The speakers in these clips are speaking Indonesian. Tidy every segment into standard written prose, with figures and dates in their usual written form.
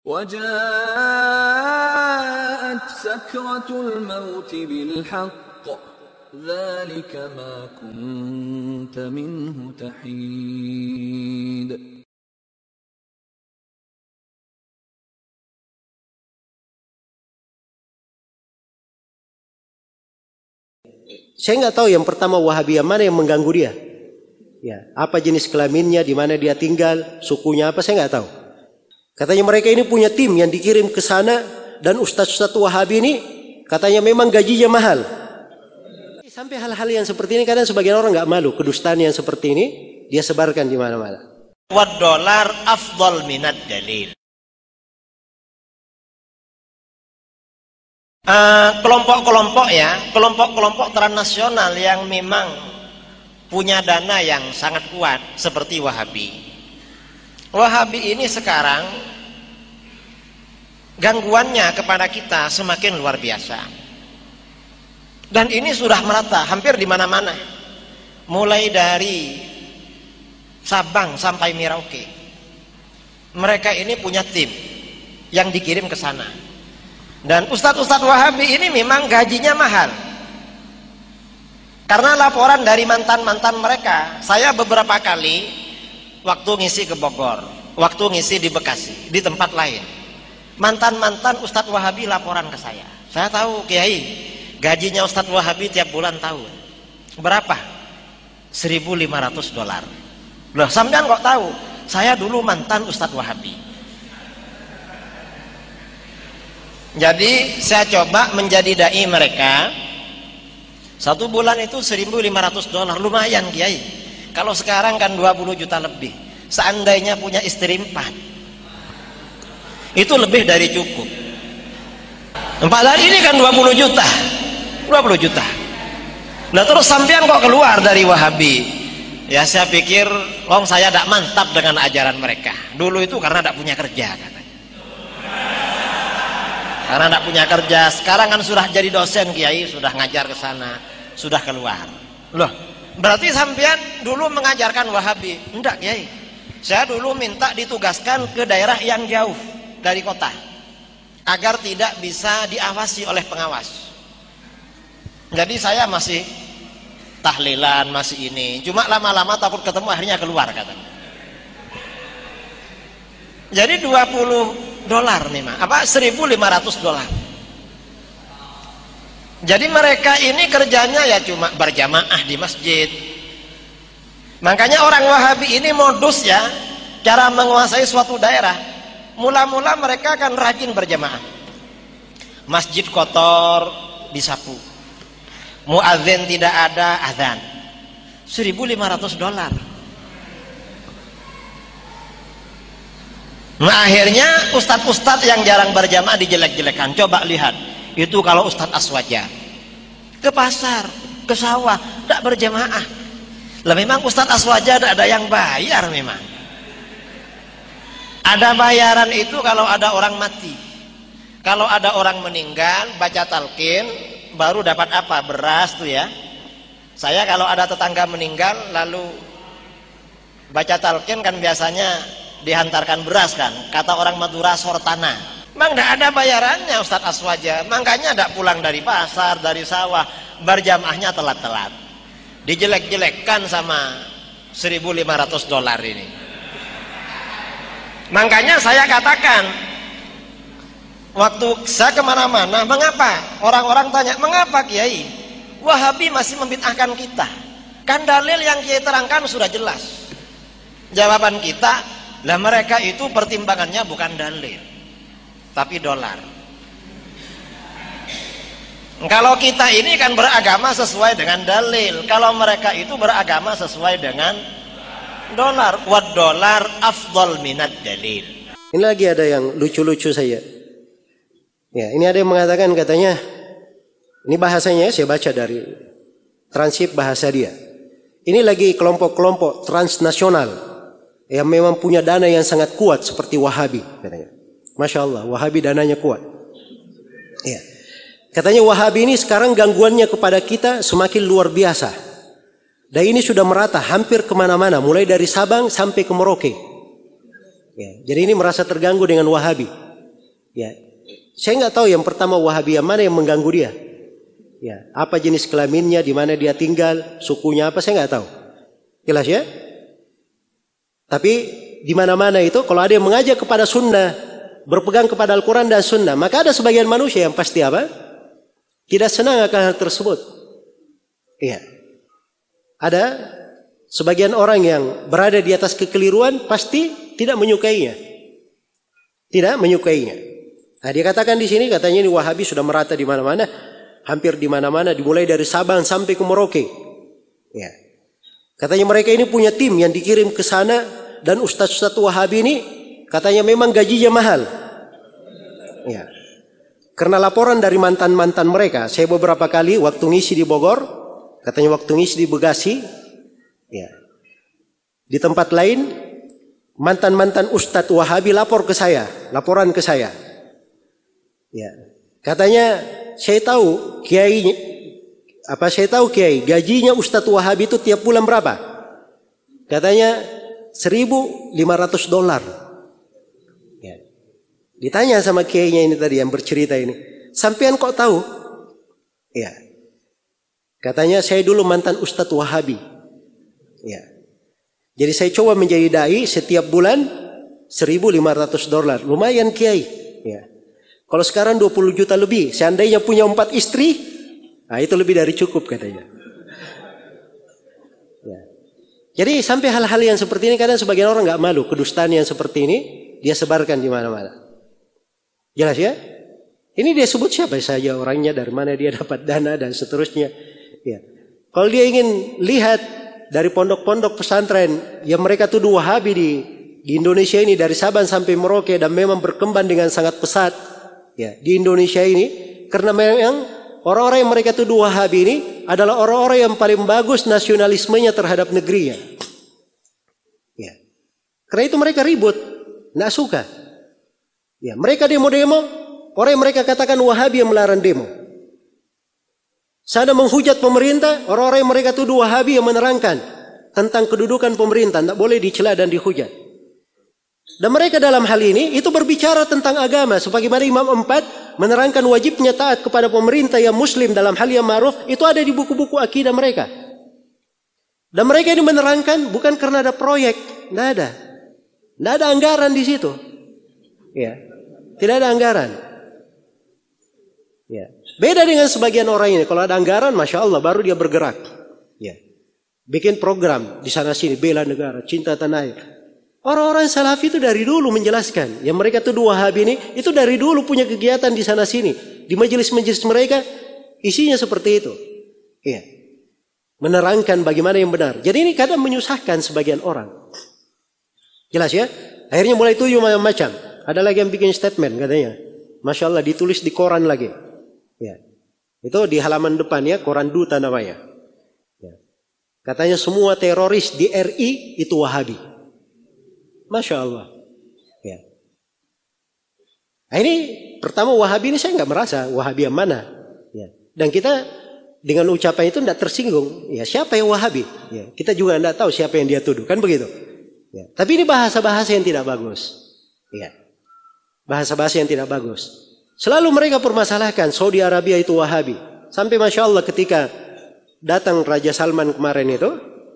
وجاءت سكرة الموت بالحق ذلك ما كنت منه تحيد. Saya nggak tahu yang pertama Wahabi yang mana yang mengganggu dia. Ya, apa jenis kelaminnya, di mana dia tinggal, sukunya apa, saya nggak tahu. Katanya mereka ini punya tim yang dikirim ke sana, dan ustaz-ustaz Wahabi ini katanya memang gajinya mahal. Sampai hal-hal yang seperti ini kadang sebagian orang nggak malu, kedustaan yang seperti ini dia sebarkan di mana-mana. Wad dolar afdal minad dalil. Kelompok-kelompok ya, kelompok-kelompok transnasional yang memang punya dana yang sangat kuat seperti Wahabi. Wahabi ini sekarang gangguannya kepada kita semakin luar biasa. Dan ini sudah merata hampir di mana-mana. Mulai dari Sabang sampai Merauke. Mereka ini punya tim yang dikirim ke sana. Dan ustadz-ustadz Wahabi ini memang gajinya mahal. Karena laporan dari mantan-mantan mereka, saya beberapa kali waktu ngisi ke Bogor, waktu ngisi di Bekasi, di tempat lain, mantan-mantan ustadz Wahabi laporan ke saya. Saya tahu, Kiai, gajinya ustadz Wahabi tiap bulan tahu berapa? $1.500. Loh, sampean kok tahu? Saya dulu mantan ustadz Wahabi. Jadi saya coba menjadi dai mereka. Satu bulan itu $1.500, lumayan Kiai. Kalau sekarang kan 20 juta lebih. Seandainya punya istri 4, itu lebih dari cukup. 4 hari ini kan 20 juta. 20 juta. Nah terus sampean kok keluar dari Wahabi? Ya saya pikir, saya tidak mantap dengan ajaran mereka. Dulu itu karena tidak punya kerja katanya. Karena tidak punya kerja, sekarang kan sudah jadi dosen Kiai, sudah ngajar ke sana, sudah keluar. Loh, berarti sampean dulu mengajarkan Wahabi? Enggak Kiai, saya dulu minta ditugaskan ke daerah yang jauh dari kota, agar tidak bisa diawasi oleh pengawas. Jadi saya masih tahlilan, masih ini, cuma lama-lama takut ketemu, akhirnya keluar katanya. Jadi $20 memang, $1.500. Jadi mereka ini kerjanya ya cuma berjamaah di masjid. Makanya orang Wahabi ini modus ya, cara menguasai suatu daerah. Mula-mula mereka akan rajin berjamaah. Masjid kotor disapu, muadzin tidak ada, azan. $1.500. Nah akhirnya ustadz-ustadz yang jarang berjamaah dijelek-jelekan. Coba lihat, itu kalau ustadz Aswaja ke pasar, ke sawah, tidak berjamaah. Lah memang ustadz Aswaja ada yang bayar memang. Ada bayaran itu kalau ada orang mati. Kalau ada orang meninggal, baca talqin, baru dapat apa? Beras tuh ya. Saya kalau ada tetangga meninggal, lalu baca talqin kan biasanya dihantarkan beras kan, kata orang Madura sortana. Memang tidak ada bayarannya Ustadz Aswaja, makanya tidak pulang dari pasar, dari sawah, berjamaahnya telat-telat, dijelek-jelekkan sama $1.500 ini. Makanya saya katakan, waktu saya kemana-mana, mengapa? Orang-orang tanya, mengapa Kiai Wahabi masih membid'ahkan kita? Kan dalil yang Kiai terangkan sudah jelas. Jawaban kita, lah mereka itu pertimbangannya bukan dalil, tapi dolar. Kalau kita ini kan beragama sesuai dengan dalil, kalau mereka itu beragama sesuai dengan dolar. Wad dolar afdal minad dalil. Ini lagi ada yang lucu-lucu saya. Ya, ini ada yang mengatakan katanya, ini bahasanya saya baca dari transkrip bahasa dia. Ini lagi kelompok-kelompok transnasional yang memang punya dana yang sangat kuat seperti Wahabi katanya. Masya Allah, Wahabi dananya kuat. Ya. Katanya Wahabi ini sekarang gangguannya kepada kita semakin luar biasa. Dan ini sudah merata hampir kemana-mana, mulai dari Sabang sampai ke Merauke. Ya, jadi ini merasa terganggu dengan Wahabi. Ya, saya nggak tahu yang pertama Wahabi yang mana yang mengganggu dia. Ya, apa jenis kelaminnya, di mana dia tinggal, sukunya apa, saya nggak tahu. Jelas ya? Tapi di mana-mana itu kalau ada yang mengajak kepada sunnah, berpegang kepada Al-Quran dan sunnah, maka ada sebagian manusia yang pasti apa? Tidak senang akan hal tersebut. Iya. Ada sebagian orang yang berada di atas kekeliruan pasti tidak menyukainya. Tidak menyukainya. Nah, dia katakan di sini, katanya ini Wahabi sudah merata di mana-mana, hampir di mana-mana, dimulai dari Sabang sampai ke Merauke. Ya. Katanya mereka ini punya tim yang dikirim ke sana, dan ustaz-ustaz Wahabi ini katanya memang gajinya mahal. Ya. Karena laporan dari mantan-mantan mereka, saya beberapa kali waktu ngisi di Bogor, katanya waktu ngisi di Bekasi, ya. Di tempat lain, mantan-mantan ustaz Wahabi lapor ke saya, laporan ke saya. Ya. Katanya saya tahu kiai, gajinya ustaz Wahabi itu tiap bulan berapa? Katanya $1.500. Ya. Ditanya sama kiainya ini tadi yang bercerita ini, sampean kok tahu? Ya. Katanya saya dulu mantan ustadz Wahabi. Ya. Jadi saya coba menjadi dai setiap bulan $1.500. Lumayan kiai. Ya. Kalau sekarang 20 juta lebih, seandainya punya 4 istri, nah itu lebih dari cukup katanya. Ya. Jadi sampai hal-hal yang seperti ini kadang sebagian orang nggak malu, kedustaan yang seperti ini dia sebarkan di mana-mana. Jelas ya? Ini dia sebut siapa saja orangnya, dari mana dia dapat dana dan seterusnya. Ya. Kalau dia ingin lihat dari pondok-pondok pesantren yang mereka tuduh Wahabi di Indonesia ini dari Sabang sampai Merauke dan memang berkembang dengan sangat pesat, ya, di Indonesia ini, karena memang orang-orang yang mereka tuduh Wahabi ini adalah orang-orang yang paling bagus nasionalismenya terhadap negerinya. Ya. Karena itu mereka ribut, nggak suka. Ya, mereka demo-demo, orang yang mereka katakan Wahabi yang melarang demo. Sana menghujat pemerintah, orang-orang yang mereka tuduh Wahabi yang menerangkan tentang kedudukan pemerintah, tidak boleh dicela dan dihujat. Dan mereka dalam hal ini itu berbicara tentang agama, sebagaimana Imam 4 menerangkan wajibnya taat kepada pemerintah yang muslim dalam hal yang ma'ruf, itu ada di buku-buku akidah mereka. Dan mereka ini menerangkan bukan karena ada proyek, tidak ada. Tidak ada anggaran di situ. Ya. Tidak ada anggaran. Ya. Beda dengan sebagian orang ini, kalau ada anggaran, Masya Allah, baru dia bergerak. Ya. Bikin program di sana sini, bela negara, cinta tanah air. Orang-orang Salafi itu dari dulu menjelaskan, yang mereka tuduh Wahabi ini, itu dari dulu punya kegiatan di sana sini. Di majelis-majelis mereka, isinya seperti itu. Ya. Menerangkan bagaimana yang benar. Jadi ini kadang menyusahkan sebagian orang. Jelas ya? Akhirnya mulai tujuh macam-macam. Ada lagi yang bikin statement katanya. Masya Allah, ditulis di koran lagi. Ya. Itu di halaman depan ya, koran Duta namanya. Ya. Katanya semua teroris di RI itu Wahabi. Masya Allah. Ya. Nah, ini pertama Wahabi ini saya nggak merasa Wahabi yang mana. Ya. Dan kita dengan ucapan itu tidak tersinggung. Ya, siapa yang Wahabi? Ya. Kita juga tidak tahu siapa yang dia tuduh. Kan begitu. Ya. Tapi ini bahasa-bahasa yang tidak bagus. Ya. Bahasa-bahasa yang tidak bagus. Selalu mereka permasalahkan Saudi Arabia itu Wahabi. Sampai Masya Allah ketika datang Raja Salman kemarin itu,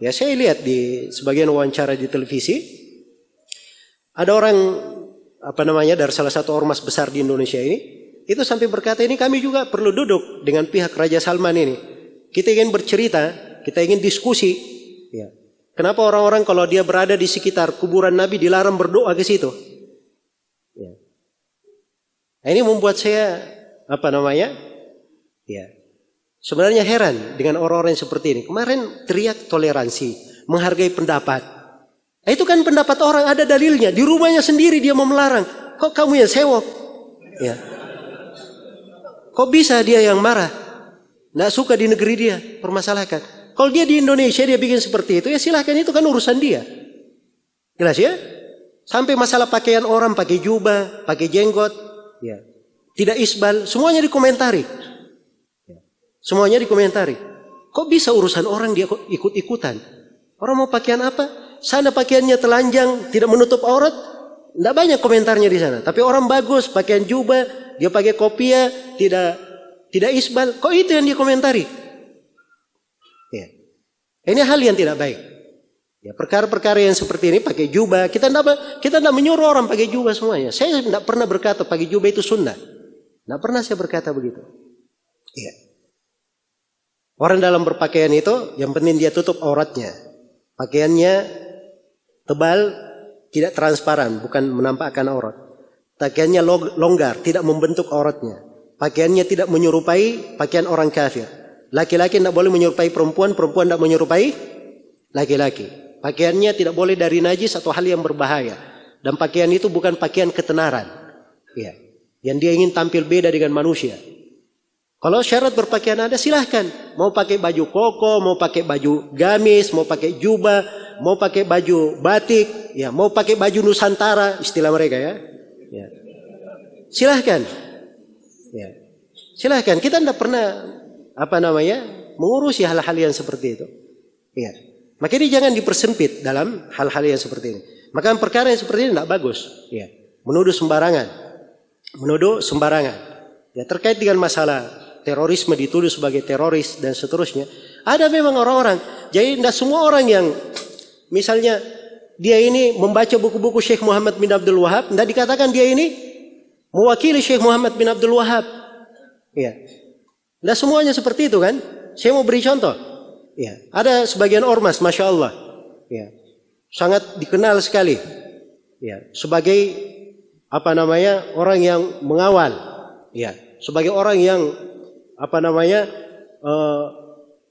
ya saya lihat di sebagian wawancara di televisi, ada orang dari salah satu ormas besar di Indonesia ini, itu sampai berkata ini kami juga perlu duduk dengan pihak Raja Salman ini. Kita ingin bercerita, kita ingin diskusi. Ya. Kenapa orang-orang kalau dia berada di sekitar kuburan Nabi dilarang berdoa ke situ? Ya. Nah, ini membuat saya ya, sebenarnya heran dengan orang-orang seperti ini. Kemarin teriak toleransi, menghargai pendapat. Nah, itu kan pendapat orang, ada dalilnya. Di rumahnya sendiri dia mau melarang. Kok kamu yang sewok? Ya. Kok bisa dia yang marah? Nggak suka di negeri dia, permasalahkan. Kalau dia di Indonesia dia bikin seperti itu, ya silahkan, itu kan urusan dia. Jelas ya? Sampai masalah pakaian orang, pakai jubah, pakai jenggot, ya, tidak isbal, semuanya dikomentari. Ya. Semuanya dikomentari. Kok bisa urusan orang dia ikut-ikutan? Orang mau pakaian apa? Sana pakaiannya telanjang, tidak menutup aurat, Tidak banyak komentarnya di sana. Tapi orang bagus, pakaian jubah, dia pakai kopiah, tidak isbal. Kok itu yang dia komentari? Ya. Ini hal yang tidak baik. Ya, perkara-perkara yang seperti ini pakai jubah, kita tidak menyuruh orang pakai jubah semuanya. Saya tidak pernah berkata pakai jubah itu sunnah. Tidak pernah saya berkata begitu. Ya. Orang dalam berpakaian itu yang penting dia tutup auratnya. Pakaiannya tebal, tidak transparan, bukan menampakkan aurat. Pakaiannya longgar, tidak membentuk auratnya. Pakaiannya tidak menyerupai pakaian orang kafir. Laki-laki tidak boleh menyerupai perempuan, perempuan tidak menyerupai laki-laki. Pakaiannya tidak boleh dari najis atau hal yang berbahaya. Dan pakaian itu bukan pakaian ketenaran. Ya. Yang dia ingin tampil beda dengan manusia. Kalau syarat berpakaian ada, silahkan. Mau pakai baju koko, mau pakai baju gamis, mau pakai jubah, mau pakai baju batik, ya, mau pakai baju Nusantara, istilah mereka ya. Ya. Silahkan. Ya. Silahkan. Kita tidak pernah mengurusi hal-hal yang seperti itu. Ya. Maka ini jangan dipersempit dalam hal-hal yang seperti ini. Maka perkara yang seperti ini tidak bagus. Ya. Menuduh sembarangan. Ya, terkait dengan masalah terorisme, dituduh sebagai teroris dan seterusnya. Ada memang orang-orang. Jadi tidak semua orang yang misalnya dia ini membaca buku-buku Syekh Muhammad bin Abdul Wahab, tidak dikatakan dia ini mewakili Syekh Muhammad bin Abdul Wahab. Ya. Tidak semuanya seperti itu kan. Saya mau beri contoh. Ya. Ada sebagian ormas, Masya Allah. Ya. Sangat dikenal sekali. Ya. Sebagai orang yang mengawal. Ya. Sebagai orang yang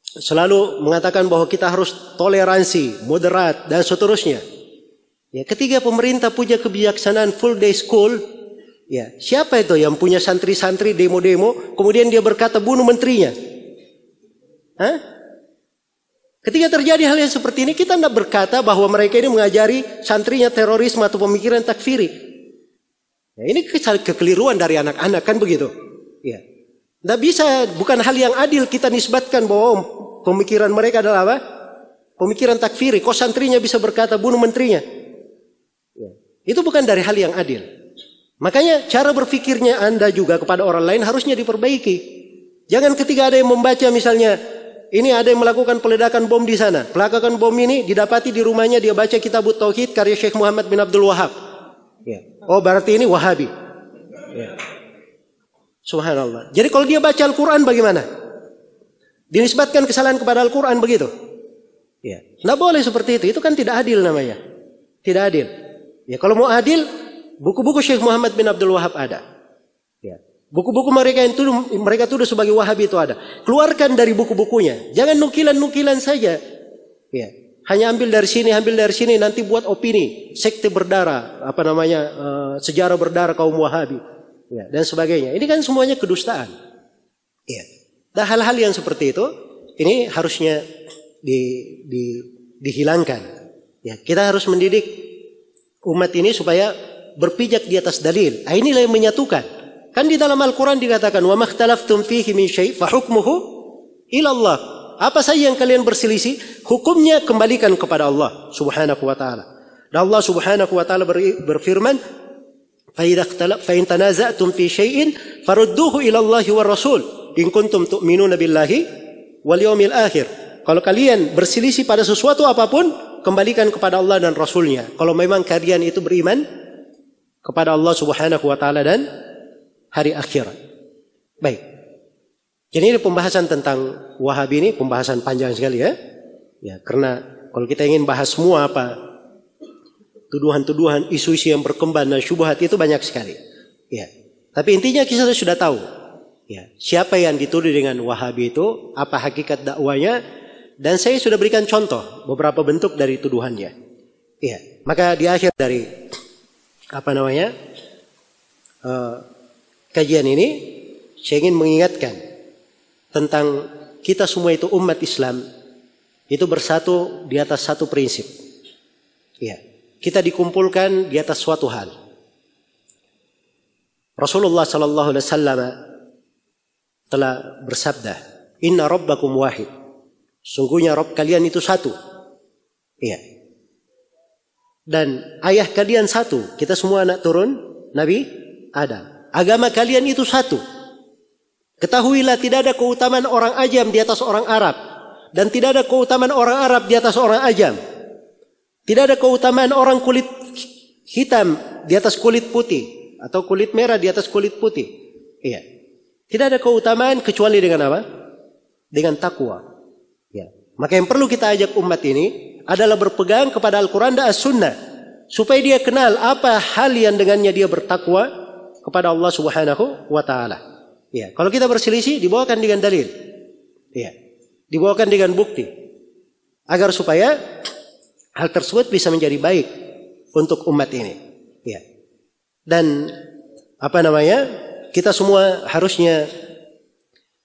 selalu mengatakan bahwa kita harus toleransi, moderat dan seterusnya. Ya, ketika pemerintah punya kebijaksanaan full day school, ya, siapa itu yang punya santri-santri demo-demo, kemudian dia berkata bunuh menterinya? Hah? Ketika terjadi hal yang seperti ini, kita tidak berkata bahwa mereka ini mengajari santrinya terorisme atau pemikiran takfiri. Ya, ini kekeliruan dari anak-anak kan begitu. Ya. Tidak bisa, bukan hal yang adil kita nisbatkan bahwa pemikiran mereka adalah apa? Pemikiran takfiri. Kok santrinya bisa berkata bunuh menterinya? Ya. Itu bukan dari hal yang adil. Makanya cara berfikirnya Anda juga kepada orang lain harusnya diperbaiki. Jangan ketika ada yang membaca misalnya, ini ada yang melakukan peledakan bom di sana. Peledakan bom ini didapati di rumahnya, dia baca Kitabut Tauhid karya Syekh Muhammad bin Abdul Wahab. Ya. Oh berarti ini Wahabi. Ya. Subhanallah. Jadi kalau dia baca Al-Quran bagaimana? Dinisbatkan kesalahan kepada Al-Quran begitu? Ya. Tidak boleh seperti itu. Itu kan tidak adil namanya. Tidak adil. Ya, kalau mau adil, buku-buku Syekh Muhammad bin Abdul Wahab ada. Ya. Buku-buku mereka tuduh sebagai Wahabi itu ada. Keluarkan dari buku-bukunya. Jangan nukilan-nukilan saja. Ya. Hanya ambil dari sini, nanti buat opini. Sekte berdarah, sejarah berdarah kaum Wahabi. Ya, dan sebagainya. Ini kan semuanya kedustaan. Ya. Dan hal-hal yang seperti itu, ini harusnya dihilangkan. Ya, kita harus mendidik umat ini supaya berpijak di atas dalil. Inilah yang menyatukan. Kan di dalam Al-Quran dikatakan, wa makhtalaftum fihi min syai' fa hukmuhu ila Allah. Apa saja yang kalian berselisih, hukumnya kembalikan kepada Allah Subhanahu wa taala. Dan Allah Subhanahu wa taala berfirman, فَإِنْ تَنَازَعْتُمْ فِي شَيْءٍ فَرُدُّوهُ إِلَى اللَّهِ وَالرَّسُولِ إِنْ كُنْتُمْ تُؤْمِنُونَ بِاللَّهِ وَالْيَوْمِ الْآخِرِ. Kalau kalian berselisih pada sesuatu apapun, kembalikan kepada Allah dan Rasulnya. Kalau memang kalian itu beriman kepada Allah Subhanahu wa taala dan hari akhirat. Baik. Jadi ini pembahasan tentang Wahabi ini pembahasan panjang sekali ya. Ya, karena kalau kita ingin bahas semua tuduhan-tuduhan, isu-isu yang berkembang dan syubhat itu banyak sekali. Ya. Tapi intinya kita sudah tahu. Ya. Siapa yang dituduh dengan Wahabi itu, apa hakikat dakwanya, dan saya sudah berikan contoh beberapa bentuk dari tuduhannya. Ya. Maka di akhir dari kajian ini, saya ingin mengingatkan tentang kita semua itu umat Islam itu bersatu di atas satu prinsip. Ya. Kita dikumpulkan di atas suatu hal. Rasulullah sallallahu alaihi wasallam telah bersabda, "Inna rabbakum wahid." Sungguhnya Rabb kalian itu satu. Iya. Dan ayah kalian satu. Kita semua anak turun Nabi Adam. Agama kalian itu satu. Ketahuilah tidak ada keutamaan orang Ajam di atas orang Arab. Dan tidak ada keutamaan orang Arab di atas orang Ajam. Tidak ada keutamaan orang kulit hitam di atas kulit putih. Atau kulit merah di atas kulit putih. Iya. Tidak ada keutamaan kecuali dengan apa? Dengan takwa. Ya. Maka yang perlu kita ajak umat ini adalah berpegang kepada Al-Quran dan As-Sunnah. Supaya dia kenal apa hal yang dengannya dia bertakwa kepada Allah Subhanahu wa ta'ala. Ya. Kalau kita berselisih, dibawakan dengan dalil. Ya. Dibawakan dengan bukti. Agar supaya hal tersebut bisa menjadi baik untuk umat ini. Ya. Dan kita semua harusnya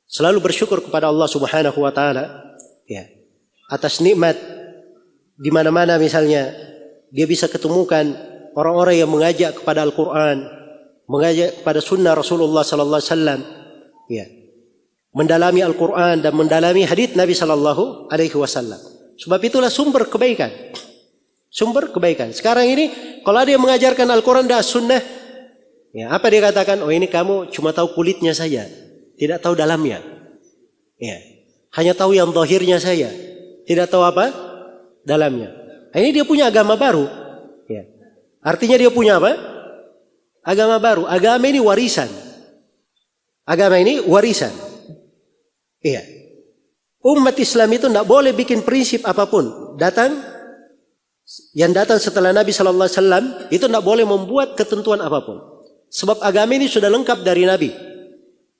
selalu bersyukur kepada Allah Subhanahu wa ta'ala. Ya. Atas nikmat di mana-mana misalnya dia bisa ketemukan orang-orang yang mengajak kepada Al-Quran, mengajak kepada sunnah Rasulullah sallallahu alaihi wasallam, ya. Mendalami Al-Quran dan mendalami hadits Nabi sallallahu alaihi wasallam. Sebab itulah sumber kebaikan. Sumber kebaikan. Sekarang ini kalau ada yang mengajarkan Al-Quran dan Sunnah, ya, apa dia katakan? Oh, ini kamu cuma tahu kulitnya saja, tidak tahu dalamnya. Ya. Hanya tahu yang zahirnya saja, tidak tahu apa? Dalamnya. Nah, ini dia punya agama baru. Ya. Artinya dia punya apa? Agama baru. Agama ini warisan. Agama ini warisan. Iya. Umat Islam itu tidak boleh bikin prinsip apapun. Yang datang setelah Nabi Sallallahu Alaihi Wasallam itu tidak boleh membuat ketentuan apapun. Sebab agama ini sudah lengkap dari Nabi.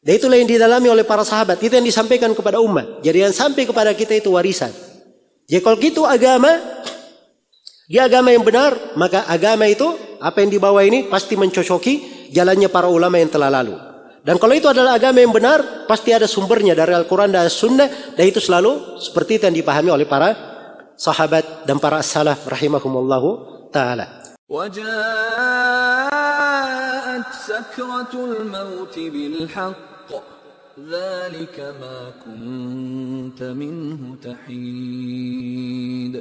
Dan itulah yang didalami oleh para sahabat. Itu yang disampaikan kepada umat. Jadi yang sampai kepada kita itu warisan. Jadi kalau gitu dia agama yang benar, maka agama itu apa yang dibawa ini pasti mencocoki jalannya para ulama yang telah lalu. Dan kalau itu adalah agama yang benar, pasti ada sumbernya dari Al-Quran dan As-Sunnah, dan itu selalu seperti itu yang dipahami oleh para sahabat dan para salaf rahimahumullahu ta'ala. وجاءت سكرة الموت بالحق ذلك ما كنت منه تحيد